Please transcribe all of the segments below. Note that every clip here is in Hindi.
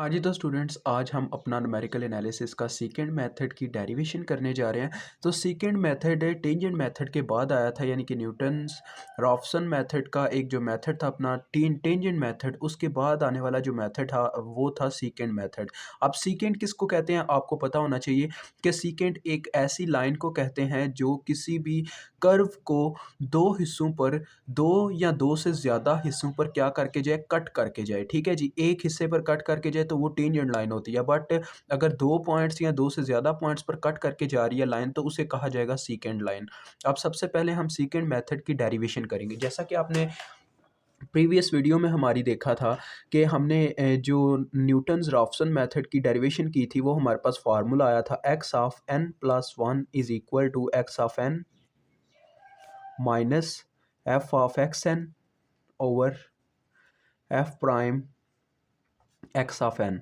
हाँ जी, तो स्टूडेंट्स आज हम अपना न्यूमेरिकल एनालिसिस का सेकंड मेथड की डेरिवेशन करने जा रहे हैं। तो सेकंड मेथड टेंजेंट मेथड के बाद आया था, यानी कि न्यूटन्स रॉफ्सन मेथड का एक जो मेथड था अपना टेंजेंट मेथड, उसके बाद आने वाला जो मेथड था वो था सेकंड मेथड। अब सेकंड किसको कहते हैं आपको पता होना चाहिए कि सेकंड एक ऐसी लाइन को कहते हैं जो किसी भी कर्व को दो हिस्सों पर, दो या दो से ज़्यादा हिस्सों पर क्या करके जाए, कट करके जाए। ठीक है जी, एक हिस्से पर कट करके जाए तो वो टेंजेंट लाइन होती है, बट अगर दो पॉइंट्स या दो से ज़्यादा पॉइंट्स पर कट करके जा रही है लाइन तो उसे कहा जाएगा सेकंड लाइन। अब सबसे पहले हम सेकंड मेथड की डेरिवेशन करेंगे। जैसा कि आपने प्रीवियस वीडियो में हमारी देखा था कि हमने जो न्यूटन्स रॉफ्सन मेथड की डेरिवेशन की थी वो हमारे पास फार्मूला आया था x of n plus one is equal to x of n minus f of x n over f prime x of n.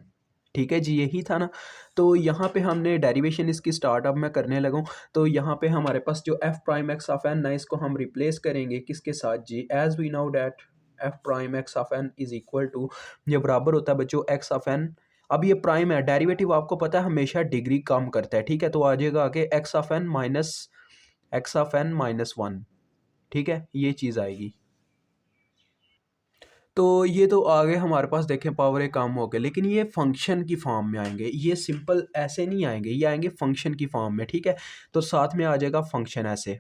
ठीक है जी, यही था ना। तो यहाँ पे हमने डेरिवेशन इसकी स्टार्ट अब मैं करने लगा हूँ। तो यहाँ पे हमारे पास जो F prime x of N है इसको हम रिप्लेस करेंगे किसके साथ जी, as we know that F prime x of N is equal to, ये बराबर होता है बच्चों एक्स ऑफ एन। अब ये प्राइम है, डेरिवेटिव आपको पता है हमेशा डिग्री कम करता है। ठीक है, तो आ जाएगा आगे x of n minus x of n minus one. ठीक है, ये चीज़ आएगी। तो ये तो आगे हमारे पास देखें पावर ए काम हो गया, लेकिन ये फंक्शन की फॉर्म में आएंगे, ये सिंपल ऐसे नहीं आएंगे, ये आएंगे फंक्शन की फॉर्म में। ठीक है, तो साथ में आ जाएगा फंक्शन ऐसे,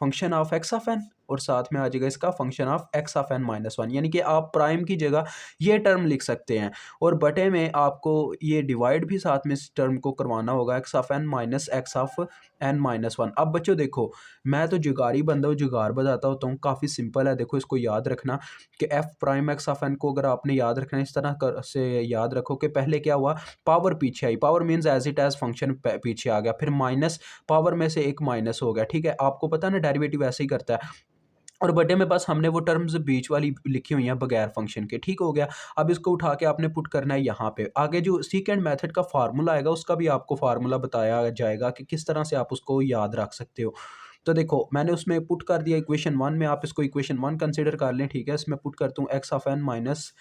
function of x of n, और साथ में आ जाएगा इसका function of x of n minus one, यानी कि आप प्राइम की जगह ये टर्म लिख सकते हैं और बटे में आपको ये डिवाइड भी साथ में इस टर्म को करवाना होगा, x of n minus x of n minus one. अब बच्चों देखो, मैं तो जुगारी बंदा हूँ, जुगाड़ बताता होता हूँ, काफ़ी सिंपल है। देखो इसको याद रखना कि f prime x of n को अगर आपने याद रखना है इस तरह से याद रखो कि पहले क्या हुआ, पावर पीछे आई, power means as it as function पीछे आ गया, फिर माइनस, पावर में से एक माइनस हो गया। ठीक है, आपको पता है ना डेरिवेटिव ऐसे ही करता है। और बटे में बस हमने वो टर्म्स बीच वाली लिखी हुई हैं बगैर फंक्शन के। ठीक हो गया, अब इसको उठा के आपने पुट करना है यहाँ पे। आगे जो सेकंड मेथड का फार्मूला आएगा उसका भी आपको फार्मूला बताया जाएगा कि किस तरह से आप उसको याद रख सकते हो। तो देखो मैंने उसमें पुट कर दिया इक्वेशन वन में, आप इसको इक्वेशन वन कंसिडर कर लें। ठीक है, इसमें पुट करता हूँ x of n minus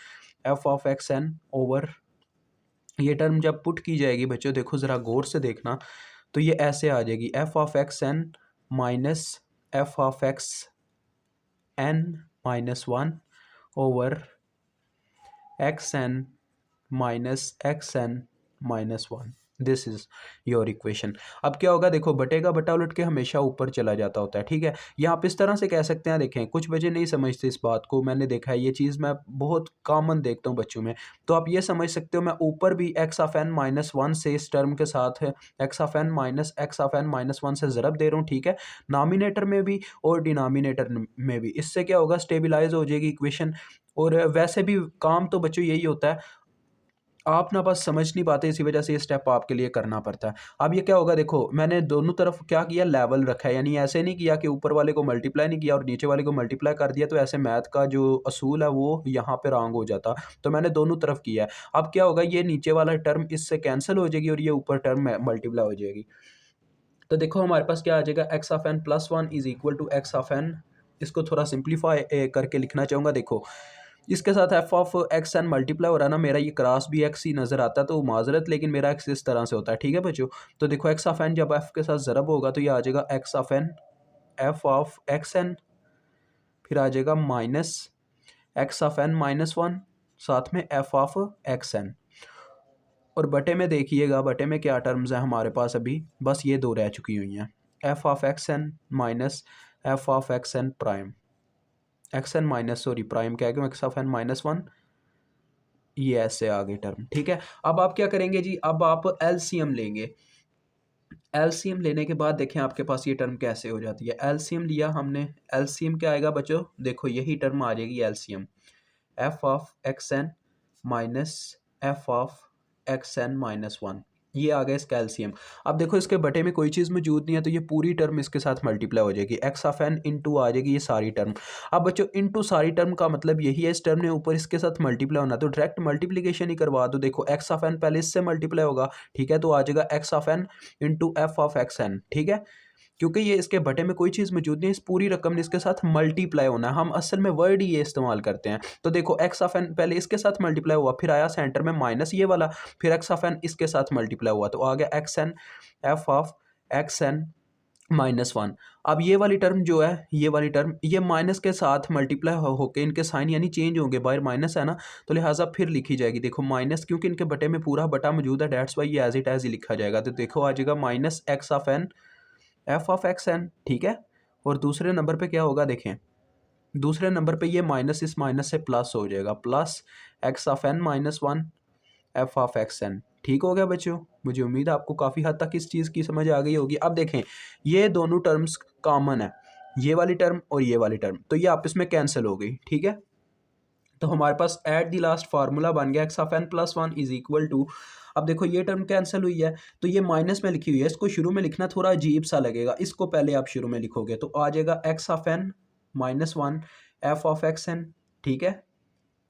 f of x n over, ये टर्म जब पुट की जाएगी बच्चों देखो ज़रा गौर से देखना, तो ये ऐसे आ जाएगी f of x n minus f of x n minus one over x n minus x n minus one, this is your equation. अब क्या होगा देखो, बटे का बटा उलट के हमेशा ऊपर चला जाता होता है। ठीक है, यहाँ आप इस तरह से कह सकते हैं, देखें कुछ बच्चे नहीं समझते इस बात को, मैंने देखा है ये चीज़ मैं बहुत कॉमन देखता हूँ बच्चों में। तो आप ये समझ सकते हो, मैं ऊपर भी x of n minus one से इस टर्म के साथ है x of n minus x of n minus one से ज़रब दे रहा हूँ। ठीक है, नामिनेटर में भी और डिनोमिनेटर में भी, इससे क्या होगा स्टेबलाइज हो जाएगी इक्वेशन। और वैसे भी काम तो बच्चों यही होता है, आप ना बस समझ नहीं पाते, इसी वजह से ये स्टेप आपके लिए करना पड़ता है। अब ये क्या होगा देखो, मैंने दोनों तरफ क्या किया, लेवल रखा है, यानी ऐसे नहीं किया कि ऊपर वाले को मल्टीप्लाई नहीं किया और नीचे वाले को मल्टीप्लाई कर दिया, तो ऐसे मैथ का जो असूल है वो यहाँ पे रॉन्ग हो जाता। तो मैंने दोनों तरफ किया है। अब क्या होगा, ये नीचे वाला टर्म इससे कैंसिल हो जाएगी और ये ऊपर टर्म मल्टीप्लाई हो जाएगी। तो देखो हमारे पास क्या आ जाएगा, x of n plus one is equal to x of n. इसको थोड़ा सिंप्लीफाई करके लिखना चाहूँगा। देखो इसके साथ f of x n multiply हो रहा है ना, मेरा ये क्रॉस भी एक्स ही नज़र आता है तो माजरत, लेकिन मेरा एक्स इस तरह से होता है। ठीक है बच्चों, तो देखो एक्स ऑफ एन जब एफ के साथ ज़रब होगा तो ये आ जाएगा x of n f of x n, फिर आ जाएगा minus x of n minus one, साथ में एफ ऑफ एक्स एन। और बटे में देखिएगा, बटे में क्या टर्म्स हैं हमारे पास, अभी बस ये दो रह चुकी हुई हैं, f of x n minus f of x n prime, x n minus sorry prime क्या है, x of n minus one, ये ऐसे आ गए टर्म। ठीक है, अब आप क्या करेंगे जी, अब आप एलसीएम लेंगे। एलसीएम लेने के बाद देखें आपके पास ये टर्म कैसे हो जाती है। एलसीएम लिया हमने, एलसीएम क्या आएगा बच्चों, देखो यही टर्म आ जाएगी LCM, f of x n minus f of x n minus one, ये आ गया इसका एलसीएम। अब देखो इसके बटे में कोई चीज़ मौजूद नहीं है तो ये पूरी टर्म इसके साथ मल्टीप्लाई हो जाएगी, एक्स ऑफ एन इंटू आ जाएगी ये सारी टर्म। अब बच्चों इंटू सारी टर्म का मतलब यही है, इस टर्म ने ऊपर इसके साथ मल्टीप्लाई होना, तो डायरेक्ट मल्टीप्लीकेशन ही करवा दो। देखो एक्स ऑफ एन पहले इससे मल्टीप्लाई होगा, ठीक है, तो आ जाएगा x of n into f of x n. ठीक है, क्योंकि ये इसके बटे में कोई चीज़ मौजूद नहीं है, इस पूरी रकम ने इसके साथ मल्टीप्लाई होना है। हम असल में वर्ड ही ये इस्तेमाल करते हैं। तो देखो एक्स ऑफ एन पहले इसके साथ मल्टीप्लाई हुआ, फिर आया सेंटर में माइनस ये वाला, फिर एक्स ऑफ एन इसके साथ मल्टीप्लाई हुआ, तो आ गया x n f of x n -1। अब ये वाली टर्म जो है, ये वाली टर्म ये माइनस के साथ मल्टीप्लाई होके इनके साइन यानी चेंज होंगे, बाहर माइनस है ना, तो लिहाजा फिर लिखी जाएगी। देखो माइनस, क्योंकि इनके बटे में पूरा बटा मौजूद है, डेट्स वाई ये एज इट एज ही लिखा जाएगा। तो देखो आ जाएगा minus x of n f of x n, ठीक है। और दूसरे नंबर पे क्या होगा, देखें दूसरे नंबर पे ये माइनस इस माइनस से प्लस हो जाएगा, plus x of n -1 f of x n. ठीक हो गया बच्चों, मुझे उम्मीद है आपको काफ़ी हद तक इस चीज़ की समझ आ गई होगी। अब देखें ये दोनों टर्म्स कॉमन है, ये वाली टर्म और ये वाली टर्म, तो ये आपस में कैंसिल हो गई, ठीक है। तो हमारे पास एट द लास्ट फार्मूला बन गया x of n +1 is equal to, अब देखो ये टर्म कैंसिल हुई है तो ये माइनस में लिखी हुई है, इसको शुरू में लिखना थोड़ा अजीब सा लगेगा, इसको पहले आप शुरू में लिखोगे तो आ जाएगा x of n -1 f of x n, ठीक है।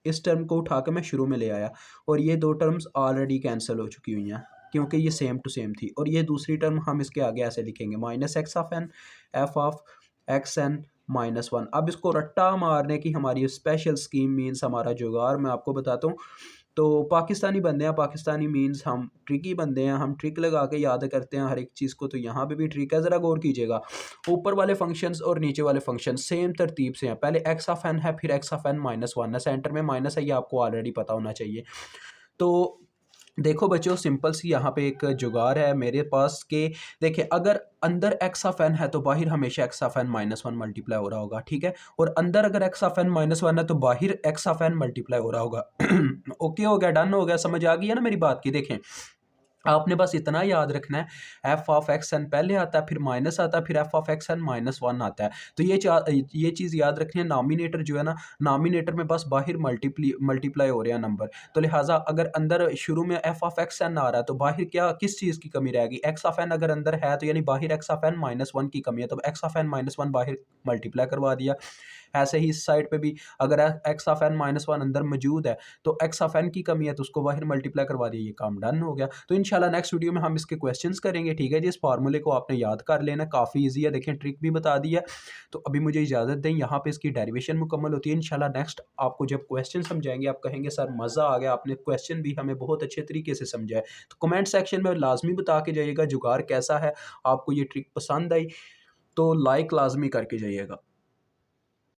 इस टर्म को उठा के मैं शुरू में ले आया और ये दो टर्म्स ऑलरेडी कैंसिल हो चुकी हुई हैं क्योंकि ये सेम टू सेम थी। और ये दूसरी टर्म हम इसके आगे ऐसे लिखेंगे minus x of n f of x n -1। अब इसको रट्टा मारने की हमारी स्पेशल स्कीम मीन्स हमारा जुगाड़ मैं आपको बताता हूँ। तो पाकिस्तानी बंदे हैं, पाकिस्तानी मीन्स हम ट्रिकी बंदे हैं, हम ट्रिक लगा के याद करते हैं हर एक चीज़ को। तो यहाँ पे भी ट्रिक है, ज़रा गौर कीजिएगा। ऊपर वाले फंक्शंस और नीचे वाले फंक्शन सेम तरतीब से हैं। पहले एक्स ऑफ एन है, फिर एक्स ऑफ एन -1 है, सेंटर में माइनस है, ये आपको ऑलरेडी पता होना चाहिए। तो देखो बच्चों सिंपल सी यहाँ पे एक जुगाड़ है मेरे पास के, देखिए अगर अंदर एक्स ऑफ एन है तो बाहर हमेशा एक्स ऑफ एन -1 मल्टीप्लाई हो रहा होगा, ठीक है। और अंदर अगर एक्स ऑफ एन -1 है तो बाहर एक्स ऑफ एन मल्टीप्लाई हो रहा होगा। ओके हो गया, डन हो गया, समझ आ गई है ना मेरी बात की। देखें आपने बस इतना याद रखना है एफ ऑफ एक्स एन पहले आता है, फिर माइनस आता है, फिर एफ ऑफ एक्स एन -1 आता है। तो ये चीज़ याद रखनी है, नामिनेटर जो है ना, नामिनेटर में बस बाहर मल्टीप्लाई हो रहे हैं नंबर। तो लिहाजा अगर अंदर शुरू में एफ ऑफ एक्स एन आ रहा है तो बाहर क्या किस चीज़ की कमी रहेगी, एक्स ऑफ एन अगर अंदर है तो यानी बाहर एक्स ऑफ एन -1 की कमी है, तो एक्स ऑफ एन -1 बाहर मल्टीप्लाई करवा दिया। ऐसे ही इस साइड पे भी अगर एक्स ऑफ एन -1 अंदर मौजूद है तो एक्स ऑफ एन की कमी है तो उसको बाहर मल्टीप्लाई करवा दिया, ये काम डन हो गया। तो इंशाल्लाह नेक्स्ट वीडियो में हम इसके क्वेश्चंस करेंगे, ठीक है जी। इस फार्मूले को आपने याद कर लेना, काफ़ी ईजी है, देखें ट्रिक भी बता दी है। तो अभी मुझे इजाज़त दें, यहाँ पे इसकी डेरिवेशन मुकम्मल होती है। इंशाल्लाह नेक्स्ट आपको जब क्वेश्चन समझाएंगे आप कहेंगे सर मज़ा आ गया, आपने क्वेश्चन भी हमें बहुत अच्छे तरीके से समझाया। तो कमेंट सेक्शन में लाजमी बता के जाइएगा जुगाड़ कैसा है, आपको ये ट्रिक पसंद आई तो लाइक लाजमी करके जाइएगा।